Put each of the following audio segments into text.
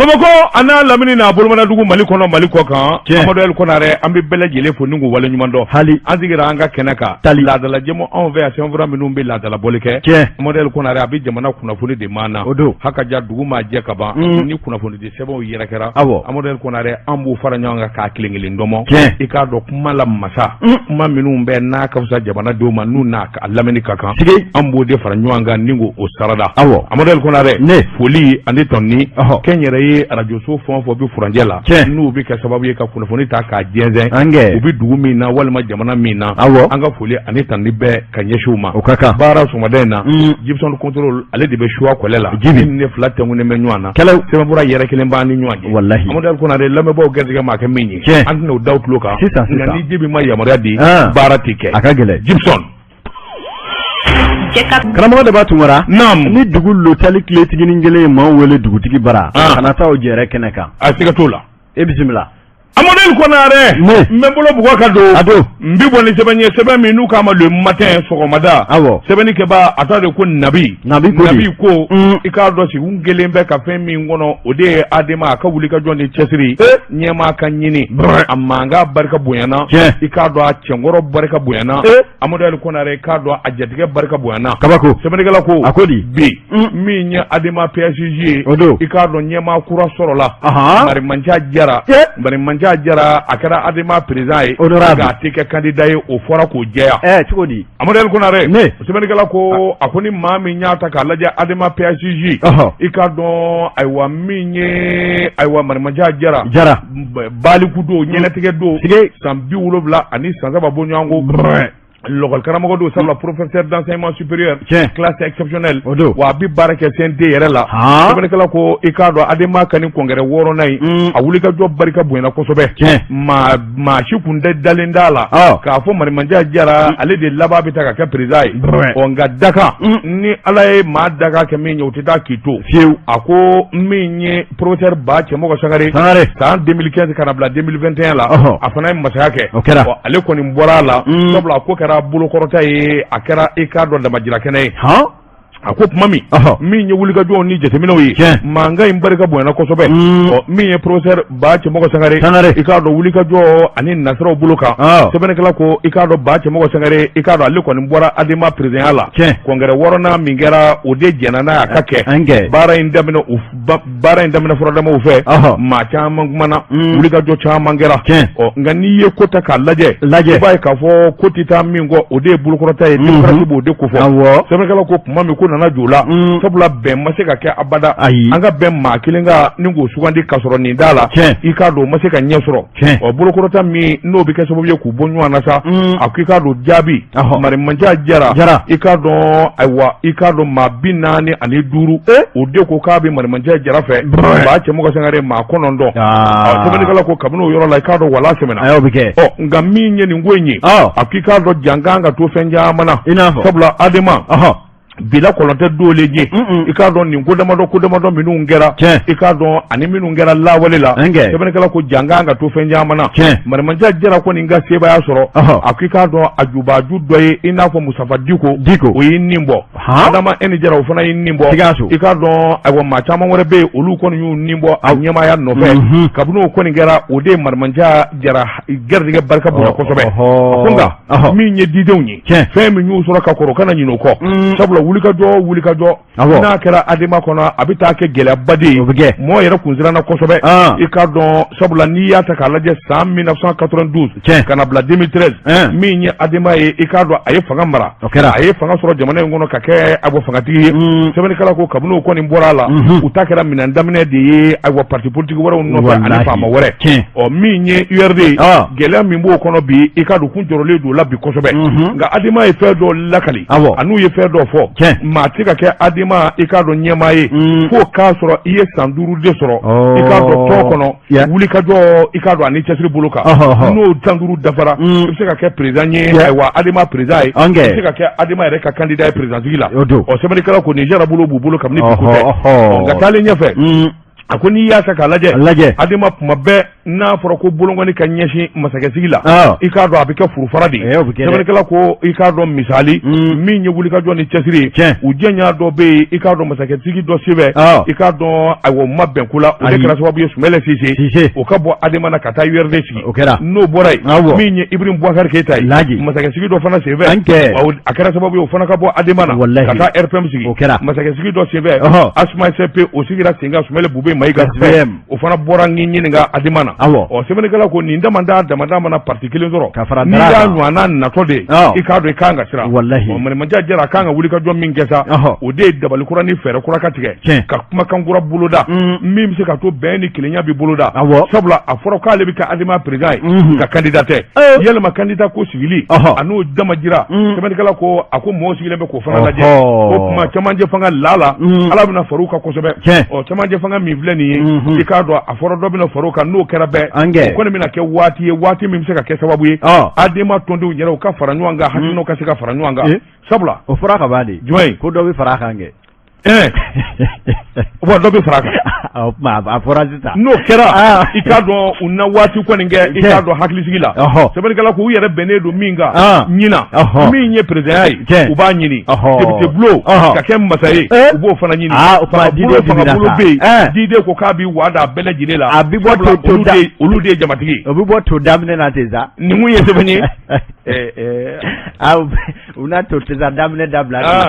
Bamakɔ ana lamini n'a bolomana dugu Mali kɔnɔ Mali kɔ kan Amadu El Konare an bɛ bɛɛ lajɛlen fo ni k'u wale ɲuman dɔn hali an sigira an ka kɛnɛ kan laadala jɛmu anw fɛ yan sɛbɛnfura minnu bɛ laadala bɔli kɛ Amadu El Konare a bɛ jamana kunnafoni de maana o don hakaja dugu ma jɛ ka ban ni kunnafoni di sɛbɛnw yɛrɛ kɛra Amadu El Konare an b'u fara ɲɔgɔn kan k'a kelen kelen dɔmɔ i k'a dɔn kuma la masa kuma minnu bɛ n'a ka fisa jamanadenw ma n'u n'a ka lamɛnni ka kan an b'o de fara ɲɔgɔn kan ni k'o sarada Amadu El Konare foli ani tɔnni kɛn yɛrɛ ye radio so fɛn o fɛn bɛ furanjɛ la n'u bɛ kɛ sababu ye ka kunnafoni ta k'a jɛnsɛn u bɛ dugu min na walima jamana min na an ka foli ani tani bɛɛ ka ɲɛsin u ma baara sɔgɔmada in na Gibson Control ale de bɛ choix kɔlɛ la jibi ne fila tɛnkunnen bɛ ɲɔgɔn na sɛbɛnfura yɛrɛ kelen b'an ni ɲɔgɔn cɛ walahi Amadu El Konare lamɛnbaaw gɛrɛsɛgɛ ma kɛ min ye an tɛna o da u tulo kan nka ni jibi ma yamaruya di baara tɛ kɛ a ka gɛlɛn Gibson karamɔgɔ de b'a tunwara ni dugu lotali tiletiginin kelen ye maa wele dugutigi bara kana taa o jɛrɛ kɛnɛ kan a siga t'o la e bisimila Amadu El Konare n bɛ bolo bugɔ ka don n bi bɔ ni sɛbɛn ye sɛbɛn min n'u k'a ma le matin sɔgɔmada sɛbɛnni kɛba a t'a de ko nabi ko i k'a dɔn sigi kelen bɛ ka fɛn min kɔnɔ o de ye Adama a ka wuli ka jɔn ni cɛsiri ɲɛmaa ka ɲini a mankan barika bonyana i k'a dɔn a cɛnkɔrɔ barika bonyana Amadu El Konare k'a dɔn a jatigɛ barika bonyana kabako sɛbɛnnikɛla ko a ko di bi min ye Adama PSG ye i k'a dɔn ɲɛmaa kura sɔrɔla Marimanca Jara Jara a kɛra Adama président ye k'a tɛ kɛ candidat ye o fɔra k'o jɛya cogo di Amadu El Konare sɛbɛnnikɛla ko a ko ni maa min y'a ta k'a lajɛ Adama PSG i k'a dɔn ayiwa min ye ayiwa Marimanca Jara baliku don ɲɛnatigɛ don san 70 ani san 3 bɔ ɲɔgɔn ko l'école karamɔgɔ don sabula professeur d'enseignement supérieur classe exceptionnelle wa a bɛ baara kɛ CNT yɛrɛ la sɛbɛnnikɛla ko i k'a dɔn Adama ka ni congrès 6nan in a wulikajɔ barika bonyana kosɛbɛ maa si kun tɛ dalen d'a la k'a fɔ Marimanca Jara ale de laban bɛ ta ka kɛ président ye nka Daka ni Ala ye maa Daka kɛ min ye o tɛ taa k'i to fiyewu a ko min ye professeur Ba Cɛmɔgɔ Sangare san 2015 ka na bila 2021 la a fana ye masaya kɛ ale kɔni bɔra a la sabula ko kɛra bolokɔrɔta ye a kɛra i k'a dɔn damajira kɛnɛ ye a ko tuma min ye wulikajɔw ni jateminɛw ye mankan in barika bonyana kosɛbɛ min ye professeur Ba Cɛmɔgɔ Sangare i k'a dɔn wulikajɔ ani nasiraw bolo kan sɛbɛnnikɛla ko i k'a dɔn Ba Cɛmɔgɔ Sangare i k'a dɔn ale kɔni bɔra Adama président la congrès 6nan min kɛra o de jɛnna n'a ka kɛ baara in daminɛ furadamaw fɛ maa caman kumana wulikajɔ caman kɛra nka n'i ye ko ta k'a lajɛ i b'a ye k'a fɔ ko tɛ taa min kɔ o de ye bolokɔrɔta ye démocratie b'o de ko fɔ sɛbɛnnikɛla ko tuma min ko nana jɔ la sabula bɛn ma se ka kɛ abada an ka bɛn maa kelen ka ni k'o sugandi ka sɔrɔ nin da la i k'a dɔn o ma se ka ɲɛ sɔrɔ bolokɔrɔta min n'o bɛ kɛ sababu ye k'u bɔ ɲɔgɔn na sa a ko i k'a dɔn jaabi Marimanca Jara i k'a dɔn ayiwa i k'a dɔn maa 45 o de ko k'a bɛ Marimanca Jara fɛ Ba Cɛmɔgɔ Sangare maa 9 sɛbɛnnikɛla ko kabini o yɔrɔ la i k'a dɔn wala sɛmɛna nka min ye nin ko in ye a ko i k'a dɔn jankan ka to fɛn caman na sabula Adama bila kɔlɔntɛ dole je i k'a dɔn nin ko damadɔ minnu kɛra i k'a dɔn ani minnu kɛra lawale la sɛbɛnnikɛla ko jankan ka to fɛn caman na Marimanca Jara ko nin ka sebaya sɔrɔ a ko i k'a dɔn a jubaju dɔ ye i n'a fɔ Musafa Diko o y'i nin bɔ Adama N Jara o fana y'i nin bɔ i k'a dɔn ayiwa maa caman wɛrɛ bɛ yen olu kɔni y'u nin bɔ a ɲɛmaaya nɔfɛ kabini o kɔni kɛra o de ye Marimanca Jara gɛrɛsigɛ barika bonya kosɛbɛ ko nka min ye didenw ye fɛn min y'u sɔrɔ ka kɔrɔ kana ɲinɛ o kɔ sabula wulikajɔ n'a kɛra Adama kɔnɔ a bɛ taa kɛ gɛlɛyabaden ye mɔgɔ yɛrɛ kun siranna kosɛbɛ i k'a dɔn sabula n'i y'a ta k'a lajɛ san 1992 ka na bila 2013 min ye Adama ye i k'a dɔn a ye fanga mara a ye fanga sɔrɔ jamana in kɔnɔ ka kɛ fangatigi ye sɛbɛnnikɛla ko kabini o kɔni bɔra a la u ta kɛra minɛn daminɛ de ye parti politique wɛrɛw nɔfɛ ani faama wɛrɛ min ye URD gɛlɛya min b'o kɔnɔ bi i k'a dɔn kun jɔrɔlen don la bi kosɛbɛ nka Adama ye fɛn dɔ lakali a n'u ye fɛn dɔ fɔ maa tɛ ka kɛ Adama i k'a dɔn ɲɛmaa ye fo k'a sɔrɔ i ye san 5 de sɔrɔ i k'a dɔn tɔn kɔnɔ wulikajɔ i k'a dɔn ani cɛsiri bolo kan n'o san 5 dafara i bɛ se ka kɛ président ye ayiwa Adama président ye i bɛ se ka kɛ Adama yɛrɛ ka candidat ye présidentigi la sɛbɛnnikɛla ko Niger bolo b'u bolo kabini bi ko tɛ nka taalen ɲɛfɛ a ko n'i y'a ta k'a lajɛ adama kuma bɛɛ n'a fɔra ko bolongɔni ka ɲɛsin masakɛsigi la i k'a dɔn a bɛ kɛ furufara de sɛbɛnnikɛla ko i k'a dɔn misali min ye wulikajɔ ni cɛsiri u jɛnya dɔ bɛ yen i k'a dɔn masakɛsigi dɔ sɛbɛn i k'a dɔn ayiwa ma bɛn ko la o de kɛra sababu ye Sumɛlɛ Sise o ka bɔ adama na ka taa URD sigi n'o bɔra yen min ye Ibrahim Boubacar Keita ye masakɛsigi dɔ fana senfɛ a kɛra sababu ye o fana ka bɔ adama na ka taa RPM sigi masakɛsigi dɔ senfɛ Asuma SFP o sigira sen kan Sumɛlɛ Bube Mayiga o fana bɔra ni ɲininka adama na sɛbɛnnikɛla ko nin damada mana parti kelen sɔrɔ n'i y'a ɲɔgɔnna natɔ de i k'a dɔn i kan ka siran Manimaja Jara kan ka wulikajɔ min kɛ sa o de ye dabalikura ni fɛɛrɛ kura ka tigɛ ka kumakan kura boloda min bɛ se ka to bɛn ni kelenya bi boloda sabula a fɔra k'ale bɛ kɛ adama président ye ka candidat tɛ yalima candidat ko sigili a n'o dama jira sɛbɛnnikɛla ko a ko mɔgɔw sigilen bɛ k'o fana lajɛ o kuma cɛmancɛ fanga lala ala bɛna far'u kan kosɛbɛ cɛmancɛ fanga min filɛ nin ye i k'a dɔn a fɔra dɔ bɛna far'u kan n'o kɛra bɛɛ o kɔni bɛna kɛ waati ye waati min bɛ se ka kɛ sababu ye adama tɔndenw yɛrɛ u ka fara ɲɔgɔn kan hakilinaw ka se ka fara ɲɔgɔn kan sabula o fɔra ka ban de jumɛn ko dɔ bɛ fara a kan kɛ bon dɔ bɛ fara a kan a fɔra sisan n'o kɛra i k'a dɔn u na waati kɔni kɛ i k'a dɔn hakilisigi la sɛbɛnnikɛla ko u yɛrɛ bɛnnen don min kan ɲina min ye président ye u b'a ɲini député Bulo ka kɛ masa ye u b'o fana ɲini fangabolo bɛ yen Dide ko k'a bɛ wa da bɛɛ lajɛlen la a bɛ bɔ olu de ye jamatigi o bɛ bɔ to daminɛ na ten sa nin mun ye sɛbɛn ye u na to ten sa daminɛ dabila ten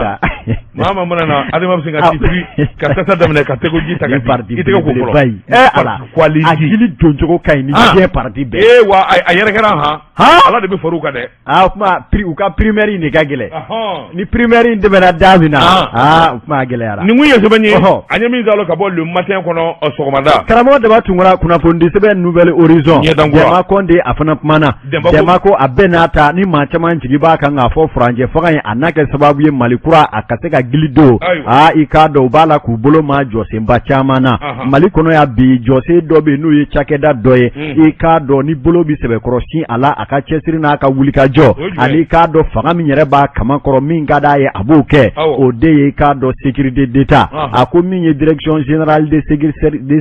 sa maa mana na adama bɛ se ka titiri ka tasa daminɛ ka tɛgɛ ji ta ka i tɛgɛ ko fɔlɔ ala a jili doncogo ka ɲi ni diɲɛ parti bɛɛ wa a yɛrɛ kɛra ala de bɛ far'u kan dɛ o kuma u ka primaire in de ka gɛlɛn ni primaire in tɛmɛna da min na o kuma a gɛlɛyara nin mun ye sɛbɛn ye an ye min salo ka bɔ le matin kɔnɔ sɔgɔmada karamɔgɔ Daba Tunkara kunnafoni sɛbɛn Nouvelle Horizon Dɛma Kɔnde a fana kumana Dɛma ko a bɛɛ n'a ta ni maa caman jigi b'a kan k'a fɔ furanjɛ fanga ye a n'a kɛ sababu ye Mali kura a ka se ka gili don i k'a dɔn u b'a la k'u bolo ma jɔ senba caman na Mali kɔnɔ ya bi jɔsen dɔ bɛ yen n'o ye cakɛda dɔ ye i k'a dɔn ni bolo bɛ sɛbɛkɔrɔsi a la a ka cɛsiri n'a ka wulikajɔ ani k'a dɔn fanga min yɛrɛ b'a kama kɔrɔ min ka d'a ye a b'o kɛ o de ye k'a dɔn sécurité d'État a ko min ye direction générale de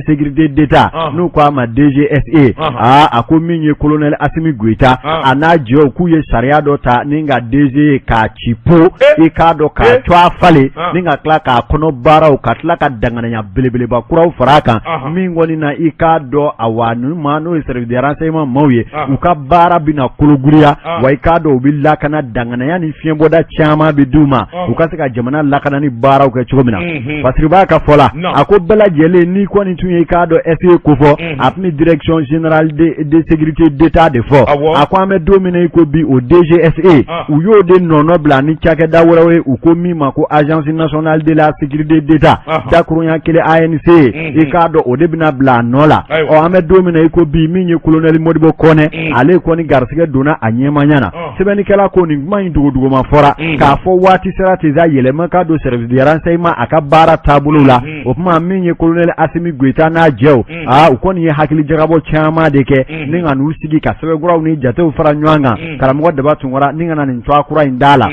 sécurité d'État n'u ko a ma DGSE a ko min ye colonel Assimi Goïta a n'a jɛw k'u ye sariya dɔ ta ni ka DG ye k'a ci po i k'a dɔn k'a to a falen ni ka tila k'a kɔnɔ baaraw ka tila ka danganaya belebeleba kuraw fara a kan min kɔni na i k'a dɔn a wa ninnu ma n'o ye service de renseignement maaw ye u ka baara bɛna kologuriya wa i k'a dɔn u bɛ lakana danganaya ni fiɲɛbɔda caman bɛ d'u ma u ka se ka jamana lakana ni baaraw kɛ cogo min na parce que b'a ka fɔ la a ko bɛɛ lajɛlen n'i kɔni tun ye i k'a dɔn SE ko fɔ a tun bɛ direction générale de sécurité d'État de fɔ a ko an bɛ don min na i ko bi o DGSE u y'o de nɔnɔ bila ni cakɛda wɛrɛw ye u ko min ma ko agence nationale de la sécurité d'État dakurunya kelen ANC i k'a dɔn o de bɛna bila a nɔ la an bɛ don min na i ko bi min ye colonel Modibo Kɔnɛ ale kɔni garisigɛ donna a ɲɛmanya na sɛbɛnnikɛla ko nin kuma in duguma fɔra k'a fɔ waati sera ten sa yɛlɛma ka don service de renseignement a ka baara taabolo la o kuma min ye colonel Assimi Goïta n'a jɛw u kɔni ye hakili jagabɔ caman de kɛ ni ka n'u sigi ka sɛbɛnkuraw ni jatew fara ɲɔgɔn kan karamɔgɔ Daba Tunkara ni ka na nin cogoya kura in da la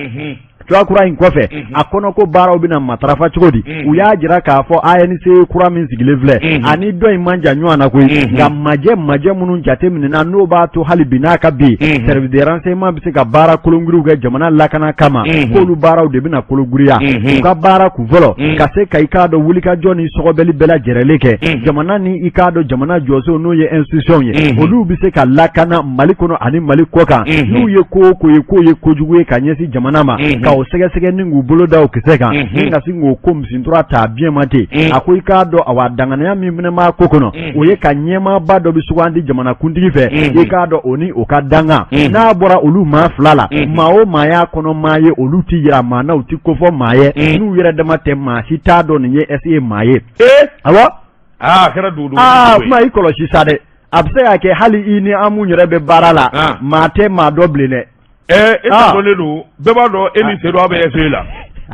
kura in kɔfɛ a kɔnɔ ko baaraw bɛna matarafa cogo di u y'a jira k'a fɔ ANC kura min sigilen filɛ ani dɔ in man jan ɲɔgɔn na koyi nka majɛ minnu jate minɛna n'o b'a to hali bi n'a ka bi service de renseignement bɛ se ka baara kolongiriw kɛ jamana lakana kama k'olu baaraw de bɛna kologiriya u ka baara kun fɔlɔ ka se ka i k'a dɔn wulikajɔ ni sɔgɔbɛli bɛɛ lajɛlen kɛ jamana ni i k'a dɔn jamana jɔsow n'o ye institution ye olu bɛ se ka lakana Mali kɔnɔ ani Mali kɔkan n'u ye ko o ko ye k'o ye kojugu ye ka ɲɛsin jamana ma o sɛgɛsɛgɛ ni k'u bolo da o kisɛ kan ni ka se k'o ko misintura ta biɲɛ ma ten a ko i k'a dɔn awa danganaya min fɛnɛ b'a ko kɔnɔ o ye ka ɲɛmaaba dɔ bɛ sugandi jamanakuntigi fɛ i k'a dɔn o ni o ka danga n'a bɔra olu maa fila la maa o maa y'a kɔnɔ maa ye olu ti yira maa na u ti ko fɔ maa ye n'u yɛrɛ dama tɛ maa si t'a dɔn nin ye SE maa ye awɔ kɛra dugu kuma i kɔlɔsi sa dɛ a bɛ se ka kɛ hali i ni an mun yɛrɛ bɛ baara la maa tɛ maa dɔ bilen dɛ e dɔnnen don bɛɛ b'a dɔn e ni Seydou a bɛ SE la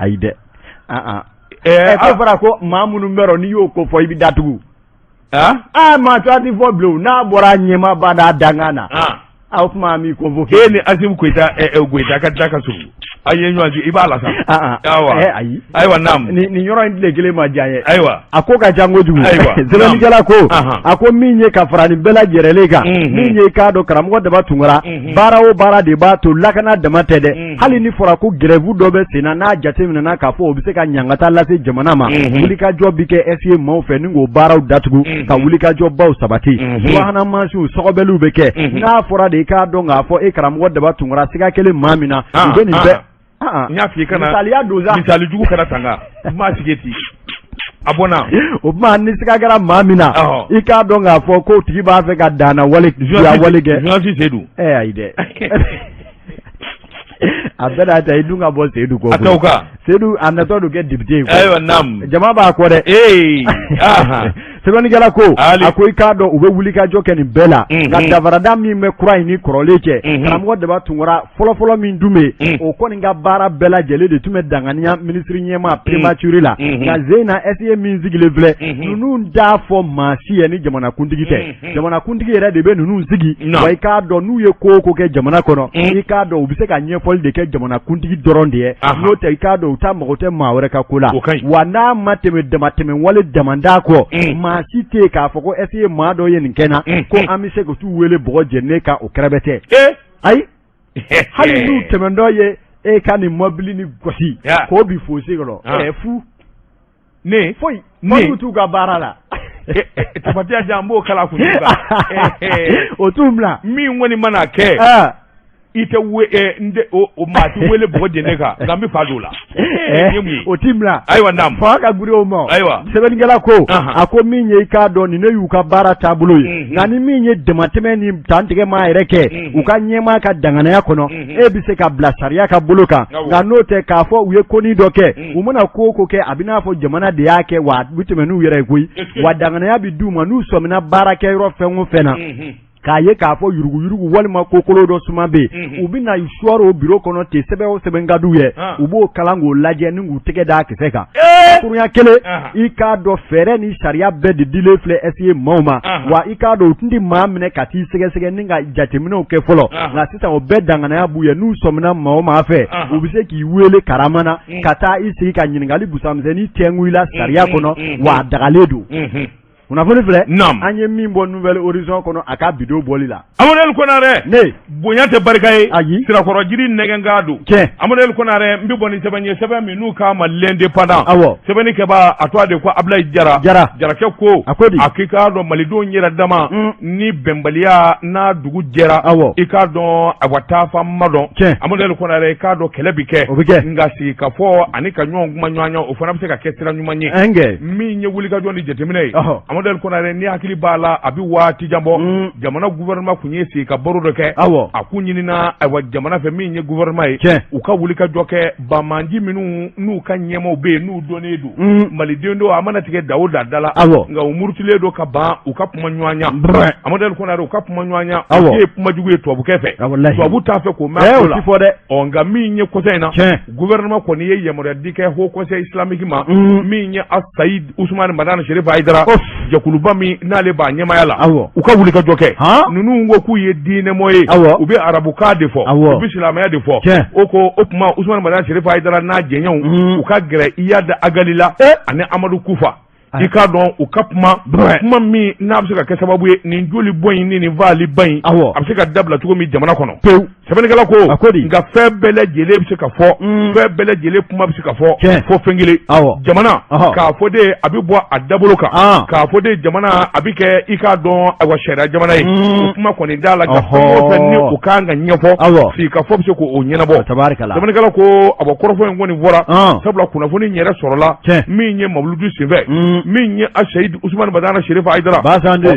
ayi dɛ ko fɔra ko maa minnu bɛ yɔrɔ n'i y'o ko fɔ i bɛ datugu maa to a ti fɔ bilen n'a bɔra ɲɛmaaba n'a dangan na aw kuma mi convoqué ni Asim Koita Goita ka daka su ayen nywaji ibala sa ayi aywa nam ni yoro ndile gele ma jaye aywa akoka jango jugu zelani gala ko ako minye ka farani bela jerele ga minye ka do karamo de batungara bara o bara de ba to lakana de matede hali ni fora ko grève do be sina na jatemina na ka fo obi se ka nyangata lase jamana ma wuli ka job bike FA mo fe ni go bara datugu ka wuli ka job baw sabati subhana ma su sogobelu beke na fora de ka do nga fo e karamo de batungara siga kele mamina be ni be nya fi kana misali jugu kana tanga ma sigeti abona o ma ni siga gara mamina I ka do nga fo ko tigi ba fe ka dana wale ya wale ge Joasi Seydou aide abena ta idunga bo Seydou ko atauka Seydou anato do get député ko aywa nam jama ba ko de sebani gala ko akoy ka do ube wuli ka joke ni bela ga davarada mi me kura ni koroleke karamo de ba tungura folo min dume o ko ni ga bara bela jele de tume dangania ministre nyema premature la ga zena SA min zigile vle nunu da fo masi ni jamana kundigi te jamana kundigi era de be nunu zigi wa ka do nu ye ko ke jamana kono I ka do ubise ka nyefol de ke jamana kundigi doronde no te ka do ta mogote mawre ka kula wana mateme de mateme wale demanda ko si te ka foko essayer ma do yen kena ko amise ko tu wele bogo jenne ka o krebete ay hali nu temendo ye e kan mobile ni gosi ko bi fosi golo fu ne foi mo tu ga barala tapatia jambo kala kunuka otumla mi woni mana ke ite nde o mati wele bogo jenne ka ngambi fadola otimla aywa nam faka guri o mo aywa sebeni gala ko ako minye ka do ni ne yuka bara tabulo yi ngani minye demateme ni tantige ma ereke uka nyema ka dangana ya kono bise ka blasaria ka buluka nganote ka fo uye koni doke umuna ko ke abina fo jamana de yake wa bitemenu yere kuyi wa dangana ya biduma nu somina bara ke ro fenwo fena kaye ka fo yurugu walima kokolo do suma be ubina ishwaro biro kono te sebe o sebe ngadu ye ubo kalango laje ni ngutege da kiseka kurunya kele ika do fere ni sharia be de dile fle SE mauma wa ika do tundi mamne kati sege ninga jatemino ke folo na sita o be dangana ya buye nu somna mauma afe ubise ki wele karamana kata isi ka nyingali busamzeni tenguila sharia kono wa dagaledu unafoni fle anye mimbo nouvelle horizon kono aka bido bolila amonel konare ne bonyate barkaye sira koro jiri negengadu amonel konare mbiboni sebanye sebami nuka malende pada sebani ke ba atwade ko ablay jara ke ko akika do malido nyira dama ni bembalia na dugu jera ika do awata famado amonel konare ka do kelebike ngasi ka fo anika nyonguma nyanya ofana bse ka kesira nyumanyi mi nyewuli ga do ni jetemine model konare ni hakili bala abi wati jambo jamana gouvernement kunye si ka boro doke akunyini na awa jamana fe minye gouvernement uka wulika joke ba manji minu nu ka nyemo be nu donedu malidendo amana tike dawuda dala nga umurtile do ka ba uka puma nywanya amodel konare uka puma nywanya ke puma jugu to bukefe to abu ta fe ko ma onga minye kotena gouvernement ko ni yemore dike ho conseil islamique ma minye Said Ousmane Madana Sherif Haidara jakuluba mi nale ba nyema yala uka wulika joke nunu ngo ku ye dine moye ube arabu ka defo ube islam ya defo oko opuma Ousmane Madana Sherif Haidara na jenyon uka gere iyada agalila ane Amadou Kufa ika don ukapuma kuma mi na absika ke sababu ni njoli boyin ni vali bayin absika dabla tuko mi jamana kono sabani kala ko nga febele jele bisika fo febele jele kuma bisika fo fengile jamana ka fo de abibwa adaboloka ka fo de jamana abike ika don awa shera jamana yi kuma ko ni dala ga fo ni ukanga nyefo fi ka fo bisiko o nyena bo sabani kala ko abakorofo ngoni vora sabla kuna fo ni nyere sorola mi nye mabludu sive minye Said Ousmane Madana Sherif Haidara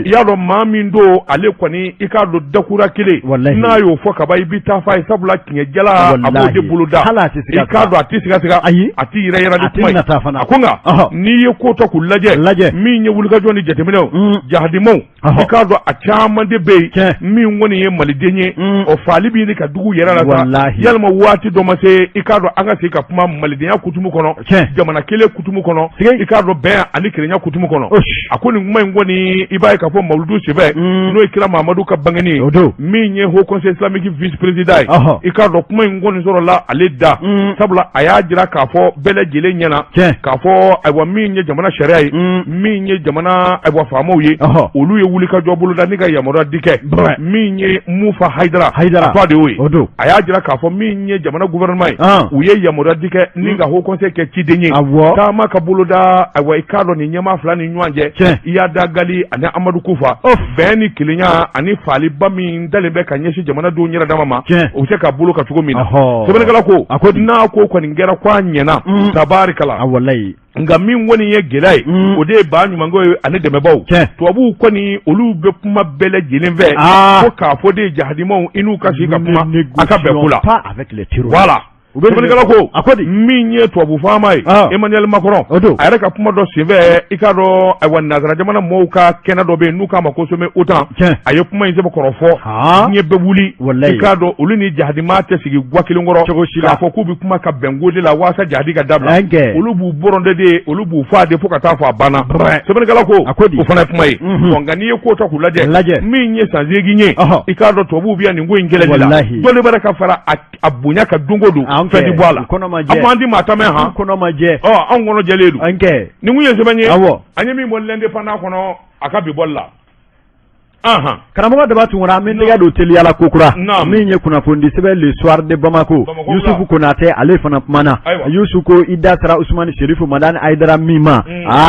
ya do mamin do ale kwani ika do dakura kile na yo fo ka bai bi bi taa fa sabula tiɲɛ jala abo de boloda i k'a dɔn a tɛ siga ayi a tɛ yɛrɛ yɛrɛ ni kuma ye a ko nka n'i ye ko tɔ k'u lajɛ min ye wulikajɔ ni jateminɛw jahadimaw i k'a dɔn a caman de bɛ yen min kɔni ye maliden ye o faali bɛ ɲini ka dugu yɛrɛ la sa yalima waati dɔ ma se i k'a dɔn an ka se ka kuma malidenya kutumu kɔnɔ jamana kelen kutumu kɔnɔ i k'a dɔn bɛn ani kelenya kutumu kɔnɔ a ko nin kuma in kɔni i b'a ye k'a fɔ mawuludu sɛbɛ n'o ye kira Mahamadu ka bangeni ye min ye Haut Conseil islamique vice président ye i k'a dɔn kuma in kɔni sɔrɔla ale da sabula a y'a jira k'a fɔ bɛɛ lajɛlen ɲɛna k'a fɔ ayiwa min ye jamana sariya ye min ye jamana ayiwa faamaw ye olu ye wulikajɔ boloda ni ka yamaruya di kɛ min ye Mufa Hayidara fa de y'o ye a y'a jira k'a fɔ min ye jamana gouvernement ye u ye yamaruya di kɛ ni ka Haut Conseil kɛ ciden ye taama ka boloda ayiwa i k'a dɔn nin ɲɛmaa fila ni ɲɔgɔn cɛ i y'a da Gali ani Amadu Kufa bɛn ni kelenya ani faaliba min dalen bɛ ka ɲɛsin jamanadenw yɛrɛ dama ma o bɛ se k'a bolo ka cogo min na sɛbɛnnikɛla ko n'a ko kɔni kɛra k'a ɲɛna tabarikala nka min kɔni ye gɛlɛya ye o de ye ba ɲumankɛ ye ani dɛmɛbaw tubabuw kɔni olu bɛ kuma bɛɛ lajɛlen fɛ ko k'a fɔ de jahadimaw i n'u ka sigi ka kuma a ka bɛn ko la voilà sɛbɛnnikɛla ko a ko min ye tubabu faama ye Emmanuel Macron a yɛrɛ ka kuma dɔ senfɛ i k'a dɔn ayiwa nanzara jamana mɔɔw ka kɛnɛ dɔ bɛ yen n'u k'a ma ko sommet OTAN a ye kuma in sɛbɛn kɔrɔ fɔ diɲɛ bɛɛ wuli i k'a dɔn olu ni jahadima tɛ sigi guwa kelen kɔrɔ k'a fɔ k'u bɛ kuma ka bɛnko de la walasa jahadi ka dabila olu b'u bɔrɔnde de olu b'u faa de fo ka taa fɔ a banna sɛbɛnnikɛla ko o fana ye kuma ye nka n'i ye ko ta k'u lajɛ min ye san 8 ye i k'a dɔn tubabuw bɛ yan nin ko in kɛlɛ de la dɔ de bɛ ka fara a bonya ka don o don fɛn di bɔ a la a man di maa ta mɛn han kɔnɔ ma jɛ anw kɔnɔ jɛlen don nin kun ye sɛbɛn ye an ye min bɔ l'indépendance kɔnɔ a ka bi bɔli la karamɔgɔ daba tun kɔnɔ an bɛ nɛgɛ don teliyala kokura min ye kunnafoni sɛbɛn le soir de Bamako Yusufu Konate ale fana kumana Yusufu ko i da sera Usmani Sherifu Madani Hayidara min ma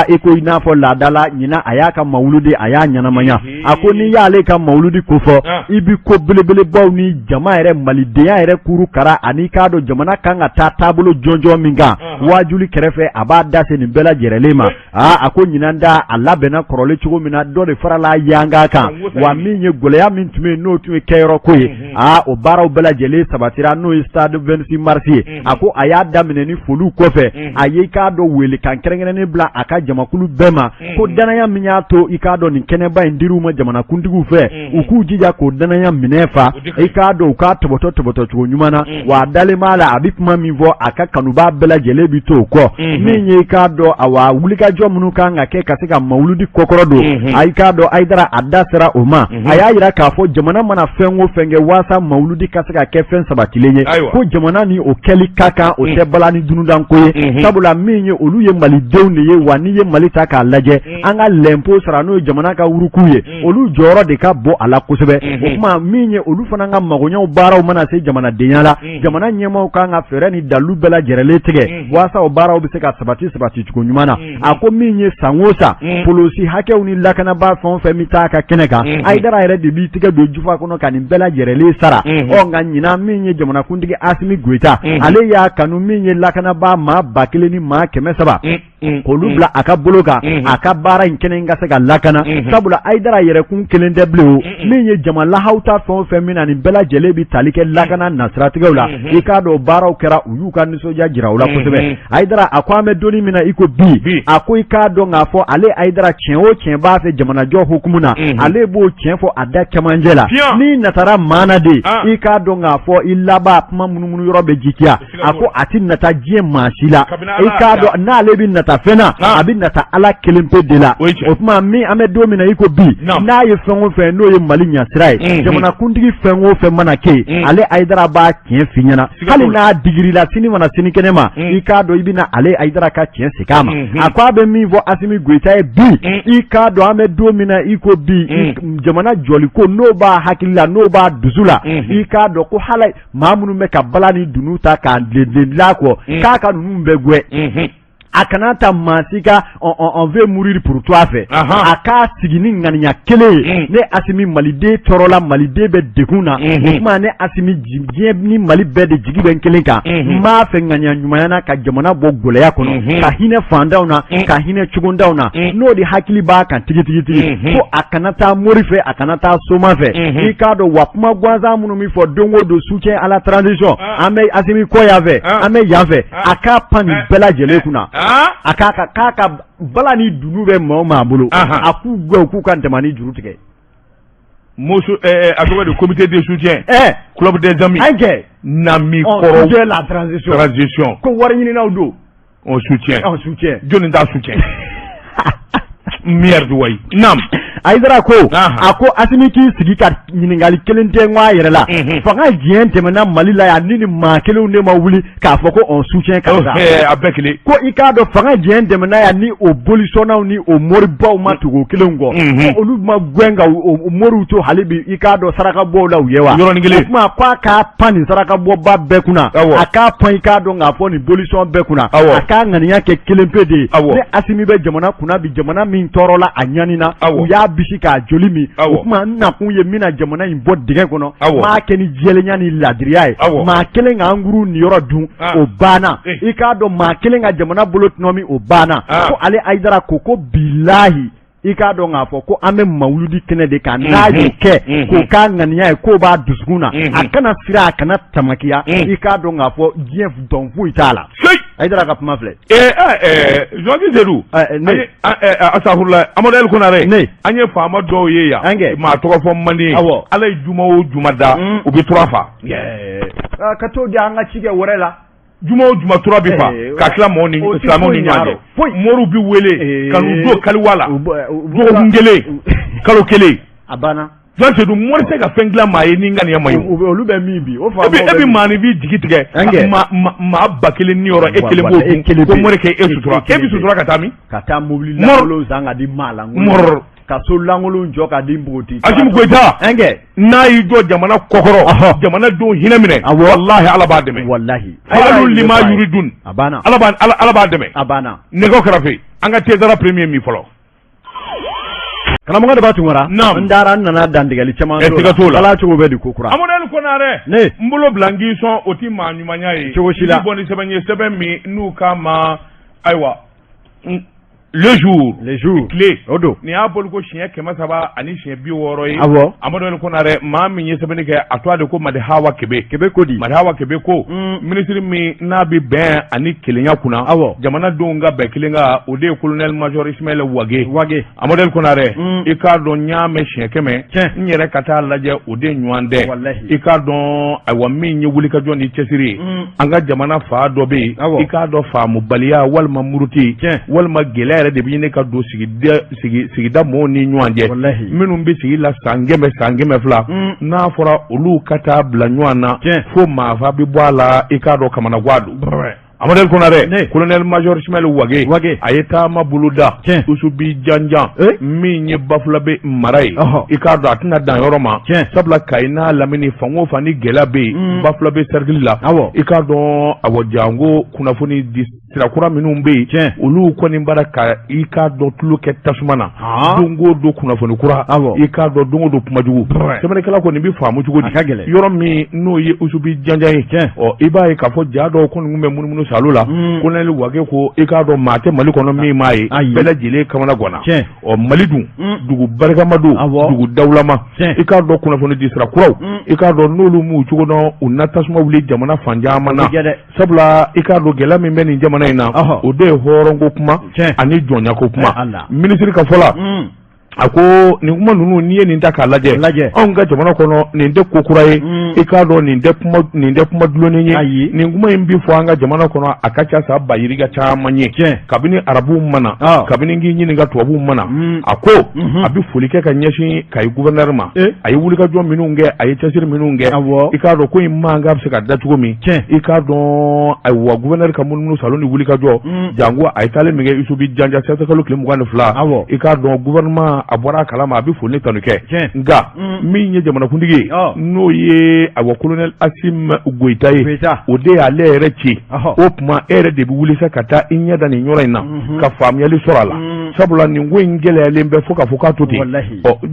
i ko i n'a fɔ laadala ɲina a y'a ka mawuludi a y'a ɲɛnamaya a ko n'i y'ale ka mawuludi ko fɔ i bi ko belebelebaw ni jama yɛrɛ malidenya yɛrɛ kuru kara ani k'a dɔn jamana kan ka taa taabolo jɔnjɔn min kan wajuli kɛrɛfɛ a b'a da se nin bɛɛ lajɛlen ma a ko ɲinan da a labɛnna kɔrɔlen cogo min na dɔ de farala yanga kan wa min ye gɛlɛya min tun bɛ n'o tun ye kɛyɔrɔ ko ye o baaraw bɛɛ lajɛlen sabatira n'o ye stade 26 mars ye a ko a y'a daminɛ ni foliw kɔfɛ a ye i k'a dɔn welekan kɛrɛnkɛrɛnnen bila a ka jamakulu bɛɛ ma ko danaya min y'a to i k'a dɔn nin kɛnɛba in dir'u ma jamanakuntigiw fɛ u k'u jija k'o danaya minɛ fa i k'a dɔn u k'a tɔbɔtɔ cogo ɲuman na wa a dalen b'a la a bɛ kuma min fɔ a ka kanubaa bɛɛ lajɛlen bi to o kɔ min ye i k'a dɔn wulikajɔ minnu kan ka kɛ ka se ka mawuludi kɔkɔrɔ don a i k'a dɔn Hayidara a da sera o ma a y'a yira k'a fɔ jamana mana fɛn o fɛn kɛ waasa mawuludi ka se ka kɛ fɛn sabatilen ye ko jamana ni o kɛli ka kan o tɛ bala ni dunudanko ye sabula min ye olu ye malidenw de ye wa n'i ye Mali ta k'a lajɛ an ka l'impôt sara n'o ye jamana ka wuruku ye olu jɔyɔrɔ de ka bɔ a la kosɛbɛ o kuma min ye olu fana ka magoɲɛw baaraw mana se jamanadenya la jamana ɲɛmaaw kan ka fɛɛrɛ ni dalu bɛɛ lajɛlen tigɛ waasa o baaraw bɛ se ka sabati cogo ɲuman na a ko min ye san o san polosi hakɛw ni lakanabaa fɛn o fɛn bɛ taa ka kɛnɛ kan Hayidara yɛrɛ de b'i tigɛ don jufa kɔnɔ ka nin bɛɛ lajɛlen sara nka ɲinan min ye jamanakuntigi Asimi Goita ale y'a kanu min ye lakanabaa maa 1000 ni maa 300 k'olu bila a ka bolo kan a ka baara in kɛnɛ ka se ka lakana sabula Hayidara yɛrɛkun kelen tɛ bilen o min ye jama lahaw ta fɛn o fɛn min na nin bɛɛ lajɛlen bi tali kɛ lakana nasiratigɛw la i k'a dɔn baaraw kɛra u y'u ka nisɔndiya jira u la kosɛbɛ Hayidara a ko an bɛ donni min na i ko bi a ko i k'a dɔn k'a fɔ ale Hayidara tiɲɛ o tiɲɛ b'a fɛ jamanajɔ hukumu na ale b'o tiɲɛ fɔ a da cɛmancɛ la n'i natara maana de i k'a dɔn k'a fɔ i laban kuma munumunu yɔrɔ bɛ jikiya a ko a ti nata diɲɛ maa si la i k'a dɔn n'ale bɛ nata fɛn na a bɛ nata Ala kelen pe de la o tuma min an bɛ don min na i ko bi n'a ye fɛn o fɛn n'o ye Mali ɲɛsira ye jamanakuntigi fɛn o fɛn mana kɛ ale Hayidara b'a tiɲɛ f'i ɲɛna hali n'a digirila sini mana sini kɛnɛ ma i k'a dɔn i bɛna ale Hayidara ka tiɲɛ segin a ma a ko a bɛ min fɔ Asimi Goita ye bi i k'a dɔn an bɛ don min na i ko bi jamana jɔliko n'o b'a hakili la n'o b'a dusu la i k'a dɔn ko hali maa minnu bɛ ka bala ni dunu ta k'a dilan kɔ k'a ka ninnu bɛ gwɛ a kana ta masika on veut mourir pour toi fait aka sigini ngania kele ne asimi malide torola malide be dekuna kuma ne asimi jibie ni mali be de jigi ben kelen ka ma fe ngania nyumayana ka jamana bo goleya kono ka hine fandauna ka hine chugundauna no di hakili ba kan tigi ko akana ta mori fe akana ta soma fe ikado wapuma gwanza munu mi fo dongo do soutien à la transition ame asimi ko yave ame yave aka pani bela jele kuna aka kaka bala ni dunu be mo ma bolo aku gwe ku kan tamani juru tige mosu akoba de comité de soutien club des amis na mi ko de la transition ko war ñini naw do on soutien joni da soutien merde way nam aidara ko ako asimi ki sigi ka ñiningali kelente ngwa yere la fanga jente mena malila ya nini ma kelu ne ma wuli ka foko on soutien ka sa abekele ko ikado fanga jente mena ya ni opposition ni o moriba ma tugo kelongo olu ma gwenga o moruto halibi ikado saraka bo la uyewa kuma kwa ka pani saraka bo ba bekuna aka pan ikado nga fo ni opposition bekuna aka ngania ke kelempe de ne asimi be jamana kuna bi jamana min torola anyanina uya bisi ka joli mi kuma na kun ye mina jamana in bo dingɛ kono ma keni jelenya ni ladiriya ye ma kelen ka nguru ni yɔrɔ dun o bana i k'a dɔn ma kelen ka jamana bolo tɔnɔmi o bana ko ale Aidara ko bilahi i k'a dɔn k'a fɔ ko an bɛ mawuludi kɛnɛ de kan n'a y'o kɛ k'o k'a ŋaniya ye k'o b'a dusukun na a kana sira a kana tamakiya i k'a dɔn k'a fɔ diɲɛ dɔn foyi t'a la Aidara ka kuma filɛ Jean Zedou asafurula Amadou Konare an ye faama dɔw ye yan maa tɔgɔ fɔ mandi ala ye juma o juma da u bɛ tura fa ka t'o di an ka ci kɛ wɛrɛ la juma o juma tura bi fa ka tila mɔgɔw ni silamɛw ni ɲɔgɔn cɛ moriw bi wele ka n'u don kaliwa la dɔgɔkun kelen kalo kelen a banna Jean Zedou mori tɛ ka fɛn dilan maa ye ni ŋaniya ma ye olu bɛ min bi e bi maa ni b'i jigi tigɛ maa ba kelen ni yɔrɔ e kelen b'o dun ko mori kɛ e sutura e bi sutura ka taa min ka taa mobili lankolon san ka di maa la ka so lankolon jɔ ka di npogoti Asimu Goyita n'a y'i jɔ jamana kɔkɔrɔ jamana don hinɛ minɛ walahi ala b'a dɛmɛ walahi faalu lima yuridun a banna ala b'a dɛmɛ a banna nɛgɛw kɛrɛfɛ an ka Tézara premier min fɔlɔ karamɔgɔ de b'a tungara n dara n nana dantigɛli caman la ala cogo bɛ di ko kura Amadou Konare n bolo bila n k'i sɔn o ti maa ɲumanya ye cogo si la bɔ ni sɛbɛn ye sɛbɛn min n'u k'a ma ayiwa le jour tile o don nin y'a bolo ko siɲɛ 300 ani siɲɛ 60 ye Amadou Konare maa min ye sɛbɛnni kɛ a tɔgɔ de ko Madi Hawa Kebe ko di Madi Hawa Kebe ko minisiri min n'a bɛ bɛn ani kelenya kunna jamana denw ka bɛn kelen kan o de ye colonel major Ismaël Wage Amadou Konare i k'a dɔn n y'a mɛn siɲɛ 100 n yɛrɛ ka taa lajɛ o de ɲɔgɔn tɛ i k'a dɔn ayiwa min ye wulikajɔ ni cɛsiri ye an ka jamana fa dɔ bɛ yen i k'a dɔn faamubaliya walima muruti walima gɛlɛya yɛrɛ de bɛ ɲini ka don sigida mɔgɔw ni ɲɔgɔn cɛ minnu bɛ sigi la san 200 n'a fɔra olu ka taa bila ɲɔgɔn na fo maafa bɛ bɔ a la i k'a dɔn kamana gan don Amadou Konare colonel major Ismaël Wage a ye taama boloda usubi janjan min ye Bafulabe mara ye i k'a dɔn a tɛna dan yɔrɔ ma sabula Kayi n'a Lamini fan o fan ni gɛlɛya bɛ yen Bafulabe cercle la i k'a dɔn awɔ jango kunnafoni di sirakura minnu bɛ yen olu kɔni bara ka i k'a dɔn tulo kɛ tasuma na don o don kunnafoni kura i k'a dɔn don o don kuma jugu sɛbɛnnikɛla kɔni bɛ faamu cogo di yɔrɔ min n'o ye usubi janjan ye i b'a ye k'a fɔ ja dɔw kɔni bɛ munumunu salo la colonel Wage ko i k'a dɔn maa tɛ Mali kɔnɔ min m'a ye bɛɛ lajɛlen kamana ganna Mali dun dugu barikama don dugu dawulama i k'a dɔn kunnafoni di sirakuraw i k'a dɔn n'olu m'u cogo dɔn u na tasuma wuli jamana fan caman na sabula i k'a dɔn gɛlɛya min bɛ nin jamana in na o de ye hɔrɔnko kuma ani jɔnyako kuma minisiri ka fɔ la a ko nin kuma ninnu n'i ye nin ta k'a lajɛ anw ka jamana kɔnɔ nin tɛ ko kura ye i k'a dɔn nin tɛ kuma dulonnen ye nin kuma in bi fɔ an ka jamana kɔnɔ a ka ca sa ba yirika caman ye kabini arabuw mana kabini k'i ɲininka tubabuw mana a ko a bɛ foli kɛ ka ɲɛsin Kayi gouverneur ma a ye wulikajɔ minnu kɛ a ye cɛsiri minnu kɛ i k'a dɔn ko in mankan bɛ se ka da cogo min i k'a dɔn ayiwa gouverneur ka munumunu salon ni wulikajɔ jango a ye taalen min kɛ Isubi Janja kalo tile 22 i k'a dɔn gouvernement kalama a bɔra kalama a bɛ fo ne tanukɛ nka min ye jamanakuntigi n'o ye awa colonel Asim Goita ye o de y'ale yɛrɛ ci o tuma e yɛrɛ de bɛ wuli sa ka taa i ɲɛ da nin yɔrɔ in na ka faamuyali sɔrɔ a la sabula nin ko in gɛlɛyalen bɛ fo ka fɔ k'a to ten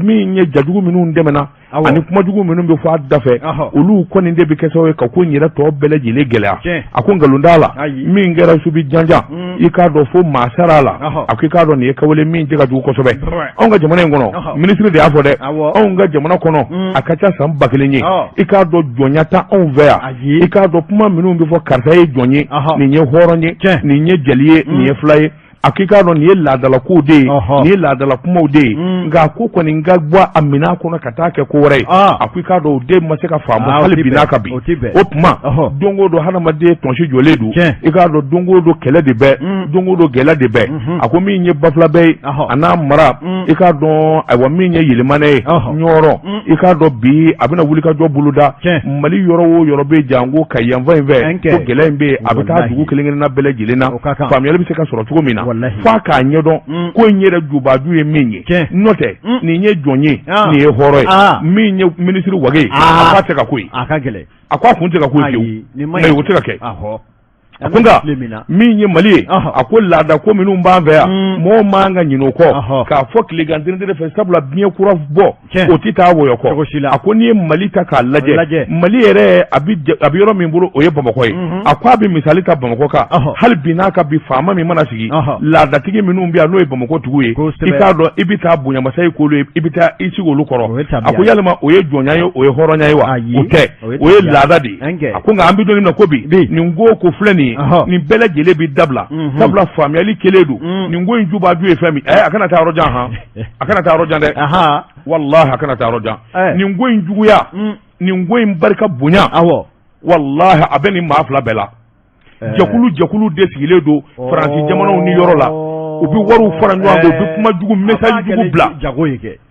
min ye jajugu minnu dɛmɛna ani kumajugu minnu bɛ fɔ a da fɛ olu kɔni de bɛ kɛ sababu ye ka ko in yɛrɛ tɔ bɛɛ lajɛlen gɛlɛya a ko nkalon t'a la min kɛra subi janjan i k'a dɔn fo maa sara la a ko i k'a dɔn nin ye kawale min tɛ ka jugu kosɛbɛ anw ka jamana in kɔnɔ minisiri de y'a fɔ dɛ anw ka jamana kɔnɔ a ka ca san 1000 ye i k'a dɔn jɔnya ta anw fɛ yan i k'a dɔn kuma minnu bɛ fɔ karisa ye jɔn ye nin ye hɔrɔn ye nin ye jeli ye nin ye fila ye a k'i k'a dɔn nin ye laadala kow de ye nin ye laadala kumaw de ye nka a ko kɔni ka bɔ a minɛn kɔnɔ ka taa kɛ ko wɛrɛ ye a ko i k'a dɔn o den ma se ka faamu hali bi n'a ka bi o tuma don o don hadamaden tɔnsi jɔlen don i k'a dɔn don o don kɛlɛ de bɛ don o don gɛlɛ de bɛ a ko min ye bafulabɛ ye a n'a mara i k'a dɔn ayiwa min ye yɛlɛmana ye ɲɔrɔ i k'a dɔn bi a bɛna wuli ka jɔ boloda Mali yɔrɔ o yɔrɔ bɛ jango ka yanfan in fɛ ko gɛlɛ in bɛ yen a bɛ taa dugu kelen-kelenna bɛɛ lajɛlen na faamuyali bɛ se ka sɔrɔ cogo min na f'a k'a ɲɛdɔn ko in yɛrɛ jubaju ye min ye n'o tɛ nin ye jɔn ye nin ye hɔrɔn ye min ye minisiri Wage ye a k'a tɛ ka ko ye a ko a kun tɛ ka ko ye fiyewu o tɛ ka kɛ a ko nka min ye Mali ye a ko laada ko minnu b'an fɛ yan mɔgɔw man ka ɲinɛ o kɔ k'a fɔ tilegan dɛrɛdɛrɛ fɛ sabula biɲɛ kura bɔ o tɛ taa wɔyɔ kɔ a ko n'i ye Mali ta k'a lajɛ Mali yɛrɛ a bɛ yɔrɔ min bolo o ye Bamakɔ ye a ko a bɛ misali ta Bamakɔ kan hali bi n'a ka bi faama min mana sigi laadatigi minnu bɛ yan n'o ye Bamakɔ tigiw ye i k'a dɔn i bɛ taa bonɲamasa ye k'olu ye i bɛ taa i sigi olu kɔrɔ a ko yalima o ye jɔnya ye o ye hɔrɔnya ye wa o tɛ o ye laada de ye a ko nka an bɛ don min na ko bi nin ko ko filɛ nin nin bɛɛ lajɛlen bɛ dabila sabula faamuyali kelen don nin ko in jubaju ye fɛn min a kana taa yɔrɔ jan a kana taa yɔrɔ jan dɛ wallahi a kana taa yɔrɔ jan nin ko in juguya nin ko in barika bonya wallahi a bɛ nin maa fila bɛɛ la jɛkulu de sigilen don Faransi jamanaw ni yɔrɔ la u bɛ wariw fara ɲɔgɔn kan u bɛ kuma jugu message jugu bila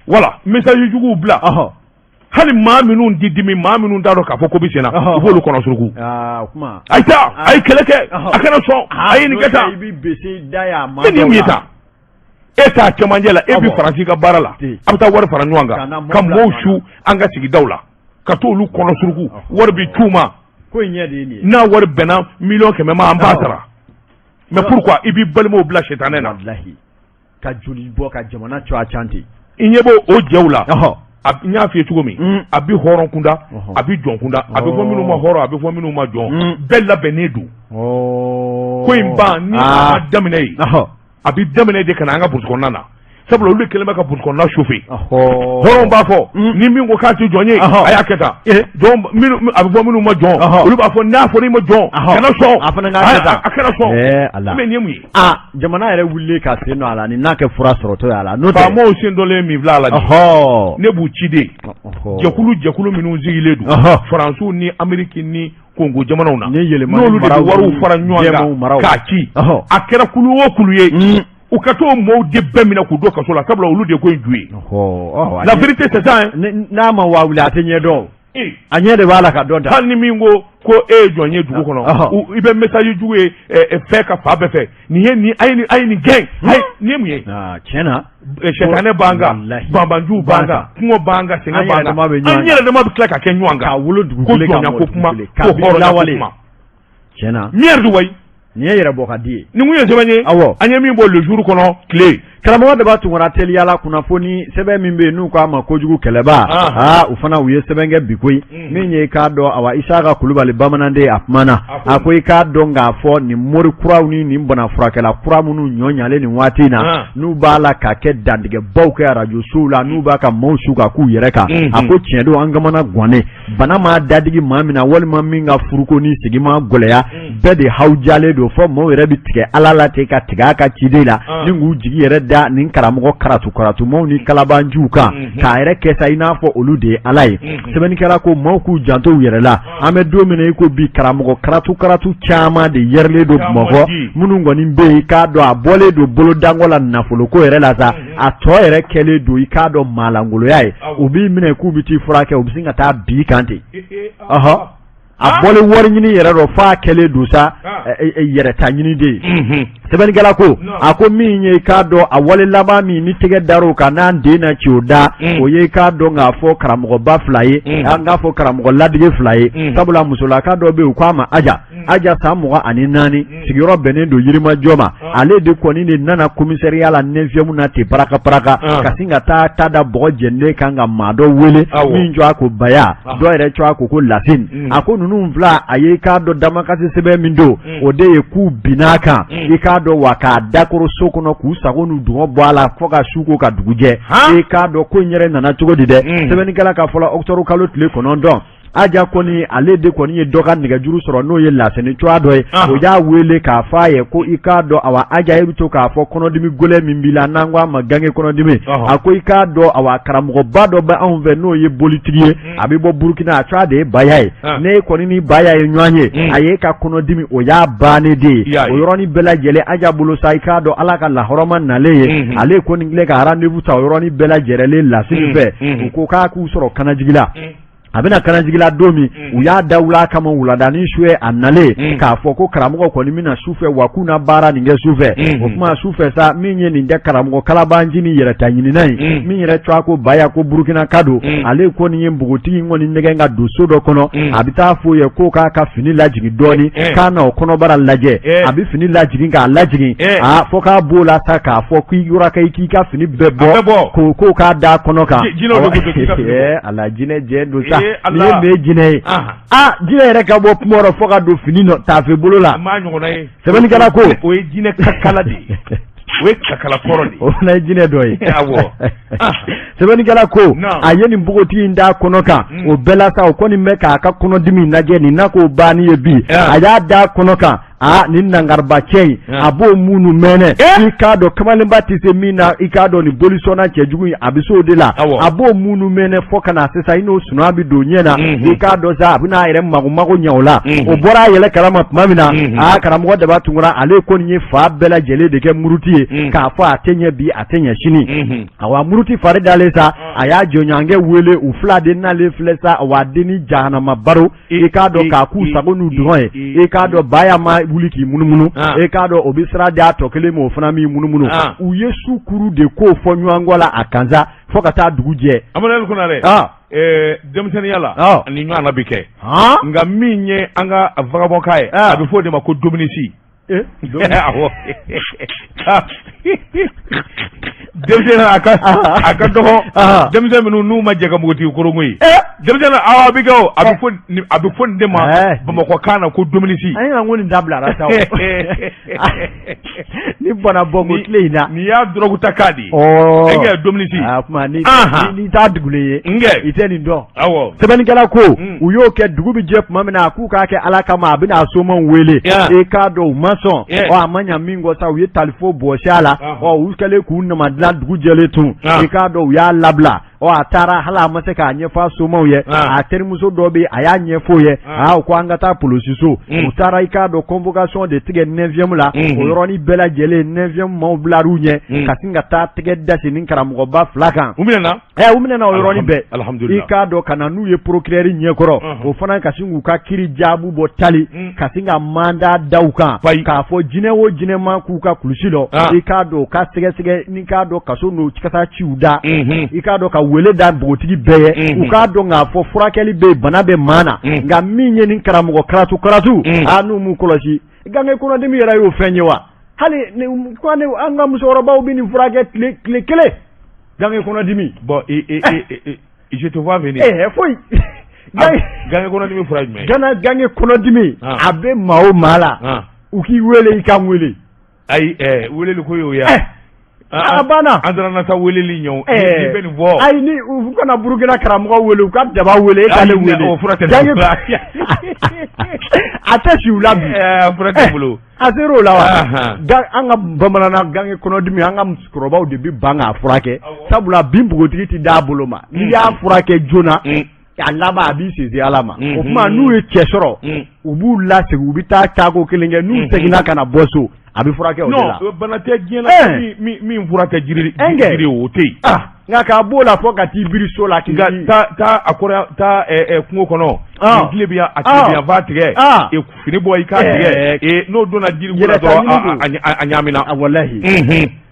wala message jugu bila hali maa minnu di dimi maa minnu t'a dɔn k'a fɔ ko bɛ senna u b'olu kɔnɔ suruku a ye taa a ye kɛlɛ kɛ a kana sɔn a ye nin kɛ tan e ni mun ye tan e t'a cɛmancɛ la e bɛ Faransi ka baara la a bɛ taa wari fara ɲɔgɔn kan ka mɔɔw su an ka sigidaw la ka t'olu kɔnɔ suruku wari bɛ c'u ma n'a wari bɛnna 100,000 ma an b'a sara mais pourquoi i b'i balimaw bila sitanɛ na ka joli bɔ ka jamana cɔ a can ten i ɲɛ b'o jɛw la n y'a f'i ye cogo min a bɛ hɔrɔn kunda a bɛ jɔn kunda a bɛ fɔ minnu ma hɔrɔn a bɛ fɔ minnu ma jɔn bɛɛ labɛnnen don ko in ban ni a ma daminɛ ye a bɛ daminɛ de ka na an ka burusi kɔnɔna na sabula olu kɛlen bɛ ka burusi kɔnɔna chauffer hɔrɔnw b'a fɔ ni min ko k'a tɛ jɔn ye a y'a kɛ tan a bɛ fɔ minnu ma jɔn olu b'a fɔ n'a fɔra i ma jɔn kana sɔn a fana k'a kɛ tan a kana sɔn mais nin ye mun ye jamana yɛrɛ wulilen ka sen don a la ni n'a kɛ fura sɔrɔtɔ ye a la n'o tɛ faamaw sen dɔlen min filɛ a la ne b'u ci de jɛkulu minnu sigilen don Faransiw ni Ameriki ni Kongo jamanaw na n'olu de bɛ wariw fara ɲɔgɔn kan k'a ci a kɛra kulu o kulu ye u ka t'o mɔɔw de bɛɛ minɛ k'u don kaso la sabula olu de ko in ju ye la vérité c'est ça n'a ma waa wuli a tɛ ɲɛ dɔn a ɲɛ de b'a la ka dɔn ta hali ni min ko e ye jɔn ye dugu kɔnɔ i bɛ message jugu ye fɛ ka fa bɛɛ fɛ nin ye nin a ye nin gɛn nin ye mun ye tiɲɛna sɛtanɛ b'an kan banbanjuw b'an kan kungo b'an kan sɛgɛn b'an kan an yɛrɛ dama bɛ tila ka kɛ ɲɔgɔn kan k'a wolo dugu ko jɔnya ko kuma ko hɔrɔnya ko kuma tiɲɛna merde wayi nin ye yɛrɛ bɔ ka di ye nin kun ye sɛbɛn ye an ye min bɔ le jour kɔnɔ tile karamɔgɔ de b'a tungara teliyala kunnafoni sɛbɛn min bɛ yen n'u k'a ma kojugu kɛlɛba u fana u ye sɛbɛn kɛ bi koyi min ye i k'a dɔn awa Isaka Kulubali bamananden a kumana a ko i k'a dɔn k'a fɔ nin mori kuraw ni nin bana furakɛla kura minnu ɲɔ ɲalen nin waati in na n'u b'a la ka kɛ dantigɛbaw kɛ radio sow la n'u b'a ka maaw su ka k'u yɛrɛ kan a ko tiɲɛ don an kamana gannen bana ma dadigi maa min na walima min ka furuko ni sigi ma gɛlɛya bɛɛ de hawujalen don fɔ maaw yɛrɛ bɛ tigɛ Ala la ten ka tigɛ a ka ciden la ni k'u jigi yɛrɛ da nin karamɔgɔ karatumaw ni kalabanjuw kan k'a yɛrɛ kɛ sa i n'a fɔ olu de ye Ala ye sɛbɛnnikɛla ko maaw k'u janto u yɛrɛ la an bɛ don min na i ko bi karamɔgɔ karatu caman de yɛrɛlen don Bamakɔ minnu kɔni bɛ yen i k'a dɔn a bɔlen don bolodangɔ la nafoloko yɛrɛ la sa a tɔ yɛrɛ kɛlen don i k'a dɔn maalangoloya ye u b'i minɛ k'u bɛ t'i furakɛ u bɛ sin ka taa bi kan ten a bɔlen wari ɲini yɛrɛ dɔ f'a kɛlen don sa yɛrɛ ta ɲini de ye sɛbɛnnikɛla ko a ko min ye k'a dɔn a wale laban min ni tɛgɛ dar'o kan n'an den na ci o da o ye k'a dɔn k'a fɔ karamɔgɔba 2 ye an k'a fɔ karamɔgɔ ladige 2 ye sabula musolaka dɔ bɛ yen u k'a ma aja san 24 sigiyɔrɔ bɛnnen don Yirimajɔ ma ale de kɔni de nana commissariat la 9e na ten paraka ka sin ka taa da bɔgɔ jɛnnen kan ka maa dɔ wele min jɔ a ko Baya dɔ yɛrɛ jɔ a ko Lasine a ko ninnu 2 a ye k'a dɔn damakasi sɛbɛn min don o de ye k'u bin'a kan i k'a dɔn wa k'a dakoro so kɔnɔ k'u sago n'u dungɔ bɔ a la fo ka su ko ka dugu jɛ i k'a dɔn ko in yɛrɛ nana cogo di dɛ sɛbɛnnikɛla ka fɔlɔ octobre kalo tile 9 aja kɔni ale de kɔni ye dɔ ka nɛgɛjuru sɔrɔ n'o ye Lasine cogoya dɔ ye o y'a wele k'a fɔ a ye ko i k'a dɔn awa aja i bɛ to k'a fɔ kɔnɔdimi gɛlɛn min b'i la n'an ko a ma gange kɔnɔdimi a ko i k'a dɔn awa karamɔgɔba dɔ bɛ anw fɛ n'o ye bolitigi ye a bɛ bɔ Burukina a cogoya de ye Baya ye ne kɔni ni Baya ye ɲɔgɔn ye a ye ka kɔnɔdimi o y'a bannen de ye o yɔrɔnin bɛɛ lajɛlen aja bolo sa i k'a dɔn Ala ka lahɔrɔma nalen ye ale kɔni filɛ ka rendez-vous ta o yɔrɔnin bɛɛ lajɛlen Lasine fɛ u ko k'a k'u sɔrɔ kanajigi la a bɛna kanajigila don min u y'a dawula kama wuladanin suye a nalen k'a fɔ ko karamɔgɔ kɔni bɛna sufɛ wa k'u na baara nin kɛ sufɛ o kuma sufɛ sa min ye nin kɛ karamɔgɔ kalabanji ni yɛrɛta ɲinina ye min yɛrɛ cogoya ko Baya ko Burukina ka don ale kɔni ye npogotigi kɔni nɛgɛn ka don so dɔ kɔnɔ a bɛ taa f'o ye k'o k'a ka fini lajigin dɔɔni k'a na o kɔnɔbara lajɛ a bɛ fini lajigin k'a lajigin fɔ k'a b'o la sa k'a fɔ k'i yɔrɔ k'i ka fini bɛɛ bɔ k'o k'a da kɔnɔ kan ala jinɛ jɛ don sa ni ye bɛ jinɛ ye jinɛ yɛrɛ ka bɔ kuma rɔ fo ka don fini taafe bolo la sɛbɛnnikɛla ko o ye jinɛ kakala de ye o ye kakala kɔrɔ de o fana ye jinɛ dɔ ye sɛbɛnnikɛla ko a ye nin npogotigi in da kɔnɔ kan o bɛɛ la sa o kɔni bɛ k'a ka kɔnɔdimi lajɛ nin na k'o banni ye bi a y'a da kɔnɔ kan ni nangaraba cɛ in a b'o munnu mɛnɛ i k'a dɔn kamalenba tɛ se min na i k'a dɔn ni bolisɔnna cɛjugu in a bɛ se o de la a b'o munnu mɛnɛ fo ka na sisan i n'o sunuya bɛ don ɲɛ na i k'a dɔn sa a bɛ n'a yɛrɛ mago ɲɛ o la o bɔra a yɛlɛ kalama tuma min na karamɔgɔ daba tungura ale kɔni ye fa bɛɛ lajɛlen de kɛ muruti ye k'a fɔ a tɛ ɲɛ bi a tɛ ɲɛ sini awa muruti fari dalen sa a y'a jɔɲɔgɔnkɛ wele u 2 de n'ale filɛ sa wa den ni jahanama baro i k'a dɔn k'a k'u sago n'u dɔrɔn ye i k'a dɔn Baya ma wuli k'i munumunu e k'a dɔn o bɛ sira di a tɔ kelen ma o fana min munumunu u ye su kuru de k'o fɔ ɲɔgɔn la a kanza fo ka taa dugu jɛ Amadu kunna dɛ denmisɛnniya la ani ɲɔgɔnna bɛ kɛ nka min ye an ka vagabɔnka ye a bɛ fɔ o de ma ko dominisi denmisɛnnin a ka dɔgɔ denmisɛnnin minnu n'u ma jɛ ka npogotigi korongo ye denmisɛnnin a bɛ kɛ o a bɛ fɔ nin de ma Bamakɔkan na ko dominisi an ka nin dabilara sa ni bɔnna bɔnko tile in na nin y'a dɔrɔgu ta k'a de ye e kɛ dominisi kuma ni t'a dugulen ye i tɛ nin dɔn sɛbɛnnikɛla ko u y'o kɛ dugu bɛ jɛ tuma min na k'u k'a kɛ Ala kama a bɛna somaw wele e k'a dɔn u ma sɔn a ma ɲa min kɔ sa u ye talifo bɔsi a la u kɛlen k'u nama dilan dugu jɛlen tun i k'a dɔn u y'a labila a taara hali a ma se k'a ɲɛfɔ somaw ye a terimuso dɔ bɛ a y'a ɲɛfɔ ye u ko an ka taa polisiso u taara i k'a dɔn convocation de tigɛ 9e la o yɔrɔnin bɛɛ lajɛlen 9e maaw bilar'u ɲɛ ka sin ka taa tɛgɛ dasi ni karamɔgɔba 2 kan u minɛna o yɔrɔnin bɛɛ i k'a dɔn ka na n'u ye procureur ɲɛkɔrɔ o fana ka sin k'u ka kiiri jaabu bɔ tali ka sin ka mandat da u kan k'a fɔ jinɛ o jinɛ ma k'u ka kulusi lɔ i k'a dɔn ka sɛgɛsɛgɛ ni k'a dɔn kaso n'u ka taa ciw da i k'a dɔn ka wele da npogotigi bɛɛ ye u k'a dɔn k'a fɔ furakɛli bɛ yen bana bɛ maa na nka min ye nin karamɔgɔ karatu n'u m'u kɔlɔsi gange kɔnɔdimi yɛrɛ y'o fɛn ye wa hali an ka musokɔrɔbaw bɛ nin furakɛ tile kelen gange kɔnɔdimi bon je te vois venir foyi gange kɔnɔdimi fura jumɛn gange kɔnɔdimi a bɛ maa o maa la u k'i wele i ka wele ayi weleli ko y'o ye a banna an taara nata weleli ɲɛ i bɛ nin fɔ ayi ni u kana Burukina karamɔgɔ wele u ka daba wele e k'ale wele o fura tɛ a tɛ si u la bi fura tɛ bolo a ser'o la wa an ka bamanana gange kɔnɔdimi an ka musokɔrɔbaw de bɛ ban k'a furakɛ sabula bi npogotigi tɛ d'a bolo ma n'i y'a furakɛ joona a laban a b'i sinsin Ala ma o tuma n'u ye cɛ sɔrɔ u b'u lasegin u bɛ taa cago kelen kɛ n'u seginna ka na bɔ so a bɛ furakɛ o de la non bana tɛ diɲɛ na min furakɛ jiri o tɛ yen nga ka bo la fo ka ti biriso la ki ta akora ta kungo kono klebia akibia va tige e fini boy ka tige e no dona diri wala do anyamina wallahi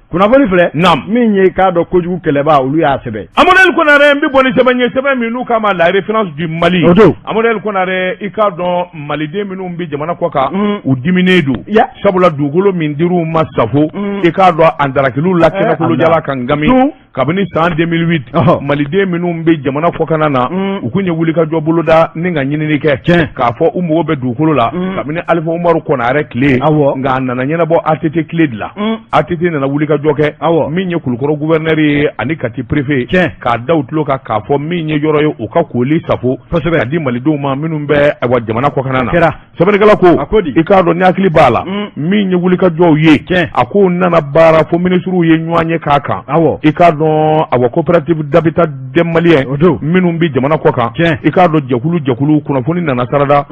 kuna boli fle nam min ye ka do kojugu keleba olu ya sebe amonel konare mbi boni sebe minu kama la référence du Mali amonel konare ika do Mali de minu mbi jamana koka u diminedu sabula dugolo min diru masafo ika do andarakilu lakena kulu jala kangami kabini san 2008 Mali de minu mbi jamana koka nana ukunye wulika jobulu da ninga nyinini ke ka fo umo be dugolo la kabini Alpha Umaru konare clé nga nana nyena bo ATT clé la ATT nana wulika joke min ye kulukoro gouverneur ani kati préfet ka dawtlo ka fo min ye yoro yo o ka koli safo ka di Malidenw ma minnu bɛ awa jamana kɔ kana na sɛbɛnnikɛla ko i k'a dɔn ni hakili b'a la min ye wuli ka jɔw ye a ko nana baara fo ministres ye ɲɔgɔn ye k'a kan i k'a dɔn awa coopérative d'habitat des Maliens minnu bɛ jamana kɔ kan i k'a dɔn jɛkulu kunnafoni nana sarada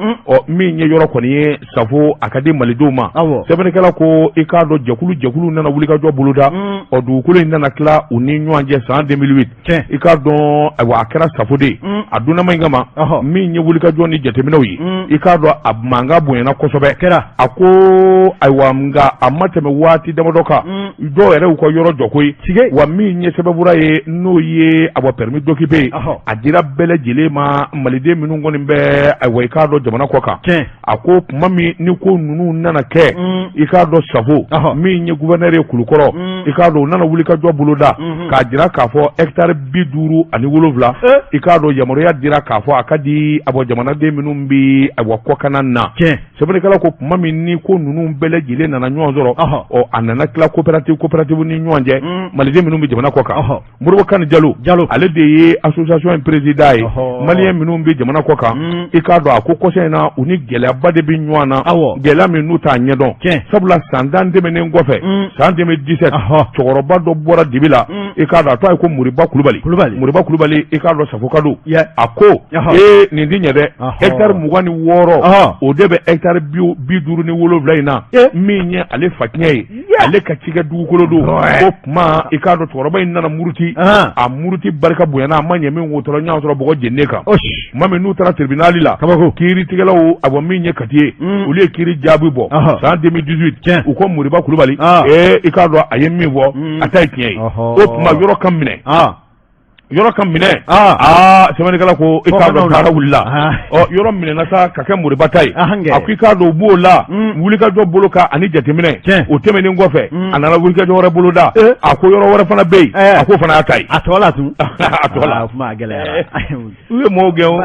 min ye yɔrɔ kɔni ye safo a ka di Malidenw ma sɛbɛnnikɛla ko i k'a dɔn jɛkulu nana wuli ka jɔ boloda dugukolo in nana tila u ni ɲɔgɔn cɛ san 2008 i k'a dɔn awa a kɛra safo de a donnama in kama min ye wuli ka jɔ ni jateminɛw ye i k'a dɔn a mankan bonyana kosɛbɛ a ko ayiwa nga a ma tɛmɛ waati damadɔ kan dɔw yɛrɛ y'u ka yɔrɔ jɔ koyi wa min ye sɛbɛnfura ye n'o ye awa permis d'occuper a dira bɛɛ lajɛlen ma maliden minnu kɔni bɛ ayiwa i k'a dɔn jamana kɔ kan a ko tuma min ni ko ninnu nana kɛ i k'a dɔn safo min ye gouverneur ye kulukɔrɔ i k'a dɔn u nana wuli ka jɔ boloda k'a jira k'a fɔ hectare 57 i k'a dɔn yamaruya dira k'a fɔ a ka di awa jamanaden minnu bi awa kɔkana na sɛbɛnnikɛla ko tuma min ni ko ninnu bɛɛ lajɛlen nana ɲɔgɔn sɔrɔ a nana tila coopérative ni ɲɔgɔn cɛ maliden minnu bɛ jamana kɔ kan Modibo Kane Jalo ale de ye association in président ye malien minnu bɛ jamana kɔ kan i k'a dɔn a ko kɔsɛn in na u ni gɛlɛyaba de bɛ ɲɔgɔn na gɛlɛya min n'u t'a ɲɛdɔn sabula san 10 tɛmɛnen kɔfɛ san 2017 cɛkɔrɔba dɔ bɔra dibi la i k'a dɔn a tɔgɔ ye ko Moriba Kulubali i k'a dɔn safo ka don a ko nin ti ɲɛ dɛ hectare 26 o de bɛ hectare 57 in na min ye ale fatiɲɛ ye ale ka cikɛ dugukolo don ko kuma i k'a dɔn cɛkɔrɔba in nana muruti a muruti barika bonyana a ma ɲɛ min wotɔla ɲɔgɔn sɔrɔ bɔgɔ jeninen kan tuma min n'u taara tribunal la kiiritigɛlaw a bɔ min ye kati ye olu ye kiiri jaabi bɔ san 2018 u ko Moriba Kulubali i k'a dɔn a ye min fɔ a ta ye tiɲɛ ye o tuma yɔrɔ kan minɛ sɛbɛnnikɛla ko i k'a dɔn baara wulila yɔrɔ minɛna sa ka kɛ Moriba ta ye a ko i k'a dɔn u b'o la wulikajɔ bolo kan ani jateminɛ o tɛmɛnen kɔfɛ a nana wulikajɔ wɛrɛ bolo da a ko yɔrɔ wɛrɛ fana bɛ yen a ko fana y'a ta ye a tɔ la tun a tɔ la kuma gɛlɛyara u ye mɔɔw gɛn o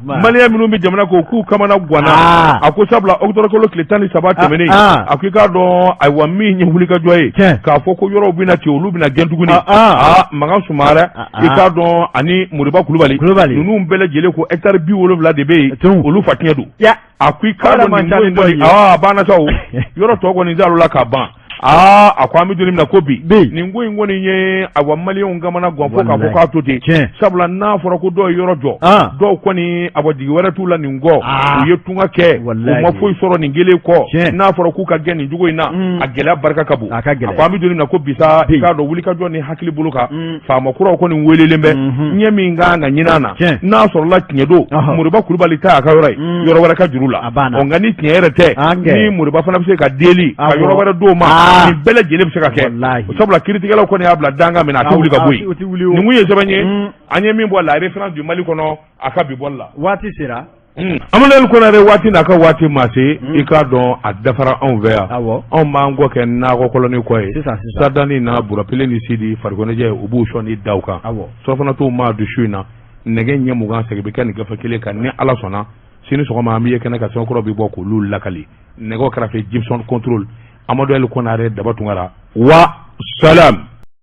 malien minnu bɛ jamana ko k'u kamana ganna a ko sabula octobre kalo tile 13 tɛmɛnen a ko i k'a dɔn ayiwa min ye wulikajɔ ye k'a fɔ ko yɔrɔw bɛna ci olu bɛna gɛn tuguni Makan Sumare i k'a dɔn ani Moriba Kulubali ninnu bɛɛ lajɛlen ko hectare 70 de bɛ yen olu fa tiɲɛ don a ko i k'a dɔn nin ko in kɔni a banna sa o yɔrɔ tɔ kɔni t'alo la k'a ban a ko an bɛ don min na ko bi nin ko in kɔni ye awa maliyɛnw kamana gan fo k'a fɔ k'a to ten sabula n'a fɔra ko dɔw ye yɔrɔ jɔ dɔw kɔni awa jigi wɛrɛ t'u la nin kɔ u ye tunga kɛ u ma foyi sɔrɔ nin kelen kɔ n'a fɔra k'u ka gɛn nin cogo in na a gɛlɛya barika ka bon a ko an bɛ don min na ko bisa i k'a dɔn wulikajɔ ni hakili bolo kan faama kuraw kɔni welelen bɛ ɲɛ min kan ka ɲin'a na n'a sɔrɔla tiɲɛ don Moriba Kulubali ta y'a ka yɔrɔ ye yɔrɔ wɛrɛ ka juru la nka ni tiɲɛ yɛrɛ tɛ ni Moriba fana bɛ se ka deli ka yɔrɔ wɛrɛ d'o ma nin bɛɛ lajɛlen bɛ se ka kɛ sabula kiiritigɛlaw kɔni y'a bila danga min na a tɛ wuli ka bɔ yen nin kun ye sɛbɛn ye an ye min bɔ la référence du Mali kɔnɔ a ka bi bɔli la waati sera Amadou Konare waati n'a ka waati ma se i k'a dɔn a dafara anw fɛ yan anw b'an kɔ kɛ nakɔ kɔlɔni kɔ ye sadani na burapele ni sidi farikɔnɛjɛ u b'u sɔn ni daw kan surafana t'u ma du su in na nɛgɛ ɲɛ 20 segin bɛ kɛ nin gafe kelen kan ni Ala sɔnna sini sɔgɔma an bɛ ye kɛnɛ ka sɛbɛnkɔrɔ bɛ bɔ k'olu lakali nɛgɛw kɛrɛfɛ Gibson contrôle Amadou Konare Daba Tunkara wa salam.